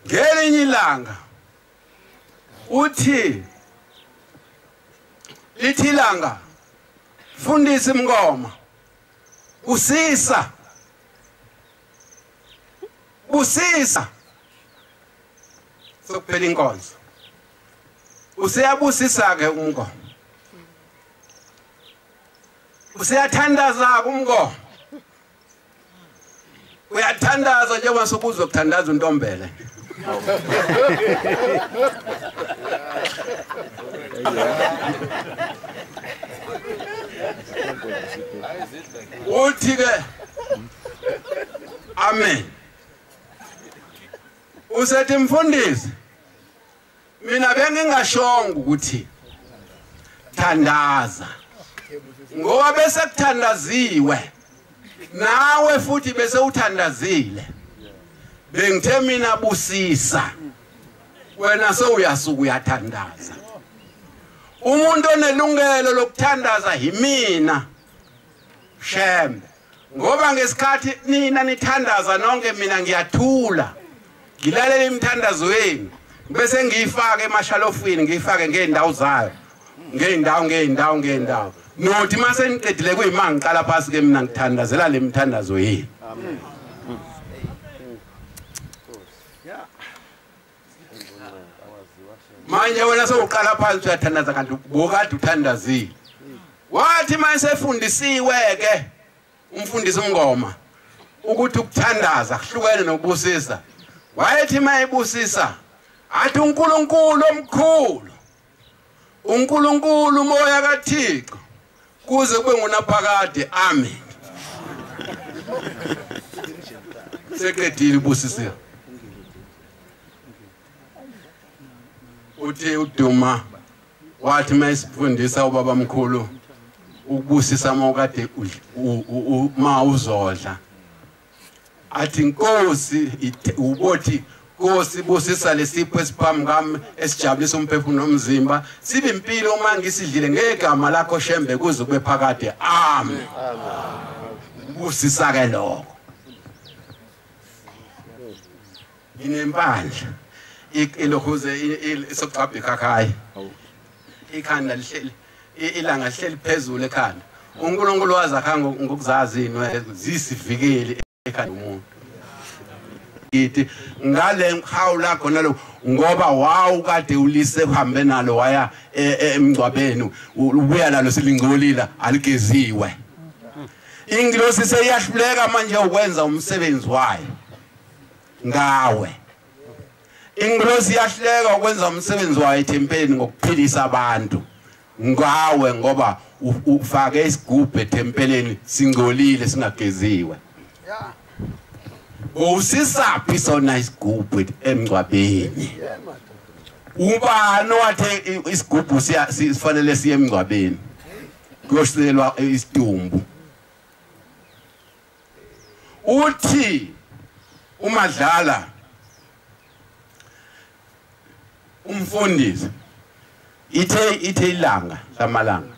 Ngelinye ilanga uthi lithi ilanga fundisa imngoma busisa sokuphela inkonzo usiyabusisa ke umngoma usiyathandaza umngoma uyathandaza njengoba sobuzwe ukuthandaza untombele uthi ke amen usethi mfundisi mina bengingashonga ukuthi thandaza ngoba bese kuthandaziwe nawe futhi bese uthandazile bengithe mina busisa wena sewuyasuka uyathandaza umuntu onelungelo lokuthandaza yimina shembe ngoba ngesikhathi nina nithandaza nonke mina ngiyathula ngilalela imithandazo yenu bese ngiyifaka emashalofini ngiyifake ngeendawo zayo ngeendawo nothi mase niqedile kuyima ngiqala phasi ke mina ngithandazela le mithandazo yenu amen manje wena sewuqala phansi uyathandaza kanti bokade uthandazile wathi mase efundisiwe ke umfundisi umngoma ukuthi ukuthandaza kuhlukene nokubusisa wayethi mayibusisa athi uNkulunkulu omkhulu uNkulunkulu umoya kaThixo kuze kube ngunaphakade amen seqedile ubusisa uthi uduma wathi mayisifundisa ubaba mkhulu ukubusisa mawukade ma uzodla athi Nkosi ubothi Nkosi busisa lesipho esiphambi kwami esijabulisa umphefumulo nomzimba sibe impilo uma ngisidlile ngegama lakho shembe kuze kube phakade amen busisa ke lokho inempandla ilokuze isoqapha ekhaya ikhanda lihleli ilanga lihleli phezulu ekhanda uNkulunkulu wazakha ngokuzazi inwe zisivikeli ekhanda umuntu ithi ngale hawu lakho nalo ngoba wawu kade ulise uhambe nalo waya emgcwabeni ubuya nalo silingcolila aligeziwe ingilosi seyahluleka manje ukwenza umsebenzi wayo ngawe ingilosi yahluleka ukwenza umsebenzi wayo ethempelini ngokuphilisa abantu ngawe ngoba ufake isigubhu ethempelini singcolile singageziwe usisaphi sona isigubhu emgcwabeni ubani wathe isigubhu sifanele siye emgcwabeni kuyoselwa isidumbu uthi uMadlala umfundisi ithe ilanga lamalanga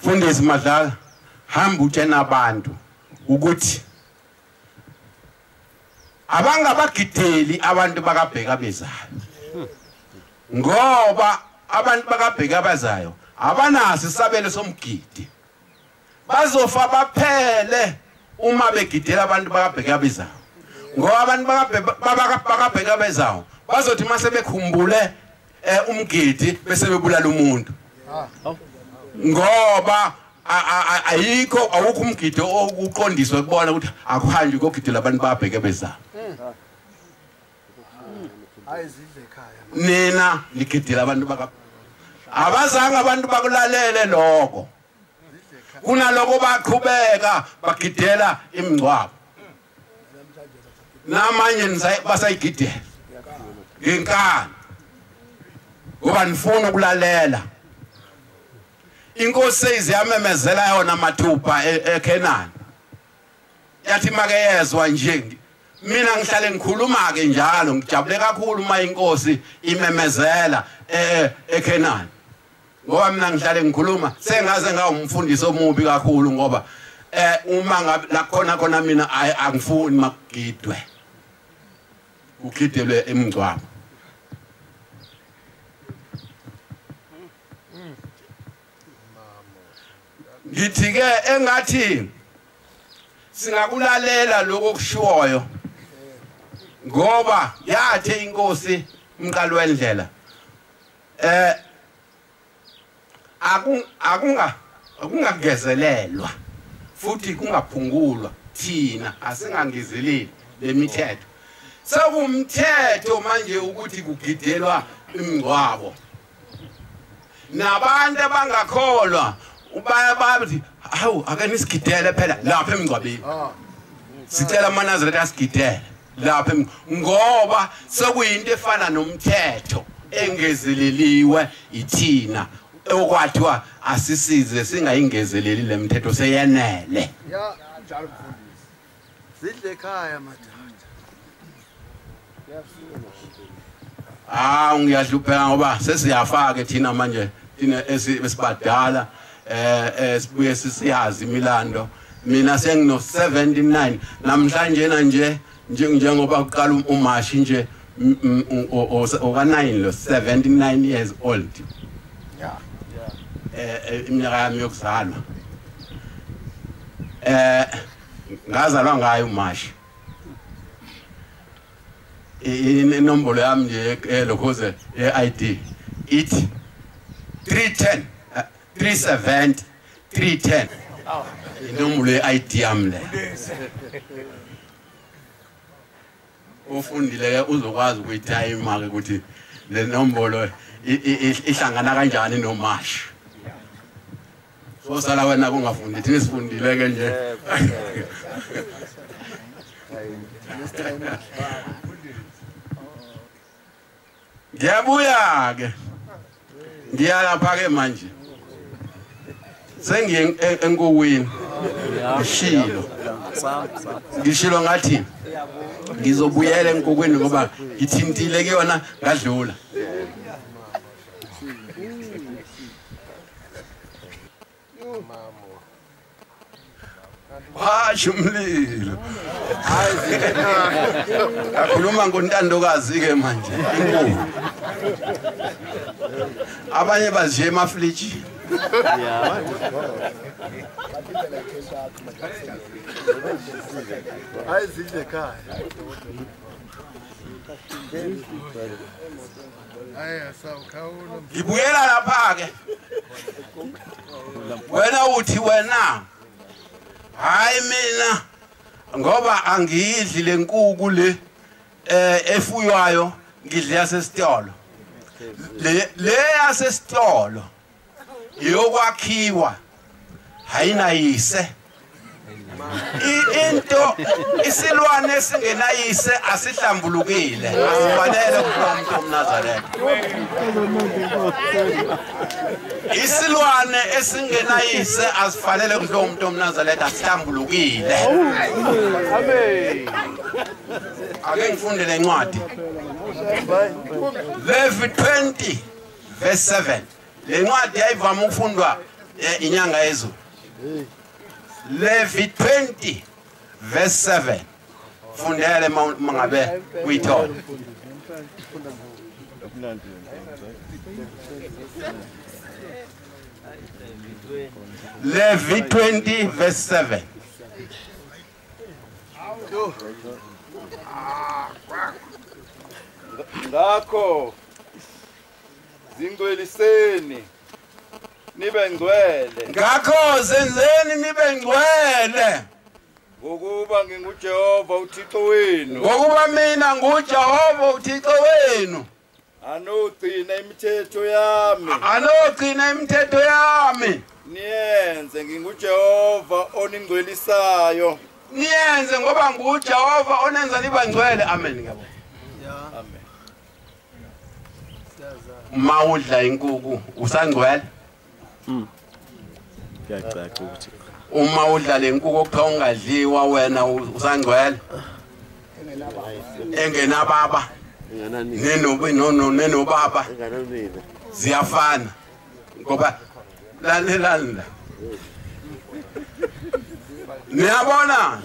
mfundisi Madlala hamba utshena abantu ukuthi abangabagideli abantu bakabheka bezayo ngoba abantu bakabheka bazayo abanaso isabelo somgidi bazofa baphele uma begidela abantu bakabheka bezayo ngoba abantu bakabheka bezayo bazothi mase bekhumbule umgidi bese bebulala umuntu ngoba awukho umgidi okuqondiswe kubona ukuthi akuhanjwe kokugidela abantu babheke bezayo ayizidle ekhaya nina ligidela abantu abazange abantu bakulalele lokho kunaloko baqhubeka bagidela imingcwabo namanye basayigidela ngenkani ngoba nifuna ukulalela inkosi seyiziyamemezela yona mathupha eKenani yathi make yezwa nje mina ngihlale ngikhuluma ke njalo ngijabule kakhulu uma inkosi imemezela eKenani ngoba mina ngihlale ngikhuluma sengaze ngawumfundisi omubi kakhulu ngoba uma ngabe lakhona mina angifuni makugidwe ugidelwe emngcwabo. Ngithi ke engathi singakulalela lokho kushiwoyo ngoba yathe inkosi umqalo wendlela akungagezelelwa futhi kungaphungulwa thina asingangezeleli lemithetho sekumthetho manje ukuthi kugidelwa imingcwabo nabantu abangakholwa ubaya bathi hawu ake nisigidele phela lapha emingcwabeni sicela amanazareti asigidele lapha ngoba sekuyinto efana nomthetho engezeleliwe ithina okwathiwa asisize singayingezeleli lemithetho seyenele ya njalo mfundisi sidle ekhaya madodana ngiyahlupheka ngoba sesiyafaka thina manje thina esibadala sibuye sisiyazi imilando mina sengino 79 namhlanje nje njengoba uqala uMashi nje oka9 lo 79 years old iminyaka yami yokuzalwa ngazalwa ngayo uMashi inombolo yami nje lokhoze ID ithi 310 370 310 inombolo ye-ID yami le ufundile ke uzokwazi ukuyitayima ke ukuthi le nombolo ihlangana kanjani noMashi so sala wena kungafundi thina sifundile ke nje Ngiyabuya ke ngiyalapha ke manje sengiye enkowini ngishilo ngathi ngizobuyela enkokweni ngoba ngithintile ke yona ngadlula Umlilo akhuluma ngontandokazi ke manje inkulu abanye baziye emafliji zidle ekhaya ngibuyela lapha ke wena uthi wena hayi mina ngoba angidli lenkukhu le efuywayo ngidla yasesitolo le yasesitolo iyokwakhiwa hayinayise into isilwane esingenayise asihlambulukile asifanele kumuntu omNazaretha isilwane esingenayise asifanele kumuntu omNazaretha asihlambulukile amen ake ngifunde le ncwadi Levi 20 verse 7 le ncwadi yayivama ukufundwa inyanga yezulu Levi 20 verse 7 fundele mangabe uyithola Levi 20 verse 7 ngakho zingcweliseni nibe ngcwele ngakho zenzeni nibe ngcwele ngokuba nginguJehova uThixo wenu ngokuba mina nguJehova uThixo wenu anogcina imithetho yami niyenze nginguJehova oningcwelisayo niyenze ngoba nguJehova onenza niba ngcwele amen ngiyabonga amen mawudla inkukhu usangcwele Kuyacaca ukuthi uma udla lenkukhu okuthiwa ungadliwa wena usangcwele engenababa nenobaba ziyafana ngoba lalelanda niyabona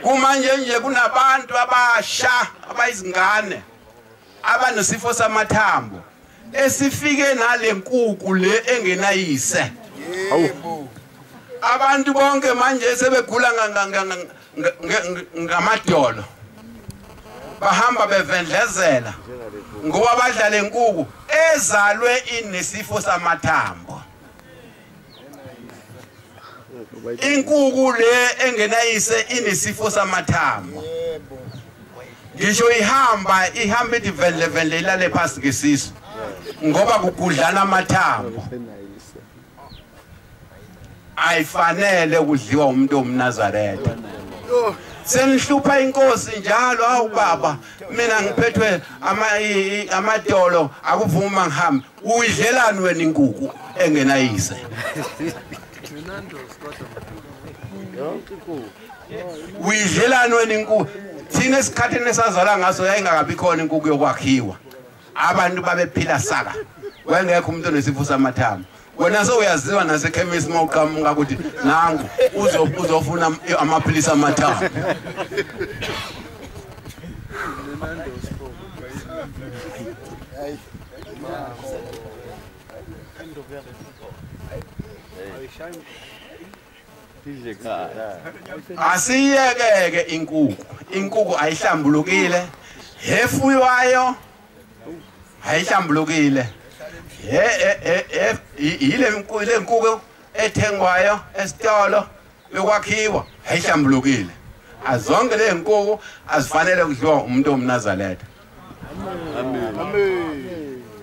kumanje nje kunabantu abasha kuhamba izingane abanesifo samathambo esifike nalenkuku le engenayise. Yebo. Abantu bonke manje sebegula ngamadolo. Bahamba bevendlezela ngoba badlala inkuku ezalwe inesifo samathambo. Inkuku le engenayise inesifo samathambo. Yebo. Ngisho ihamba ithi vendle ilale phansi ngesisu ngoba kugudlana amathambo. Ayifanele ukudliwa umuntu omNazaretha. Senhlupha inkosi njalo awu baba mina ngiphethwe amadolo akuvuma ngihambe uyidlelani wena inkuku engenayise. Uyidlelani wena inkuku thina esikhathini esazala ngaso yayingakabi khona inkuku yokwakhiwa. Abantu babephila saka wengekho umuntu onesifo samathambo. Wena sewuyaziwa nasekhemisi mawuqhamuka ukuthi nangu uzofuna amaphilisi amathambo. Asiyeke inkuku. Inkuku ayihlambulukile. Hefuywayo ayihlambulukile. Ile nkuku ethengwayo esitolo yokwakhiwa ayihlambulukile. Azonke le nkuku azifanele kudliwa umuntu omNazaretha. Amen. Amen.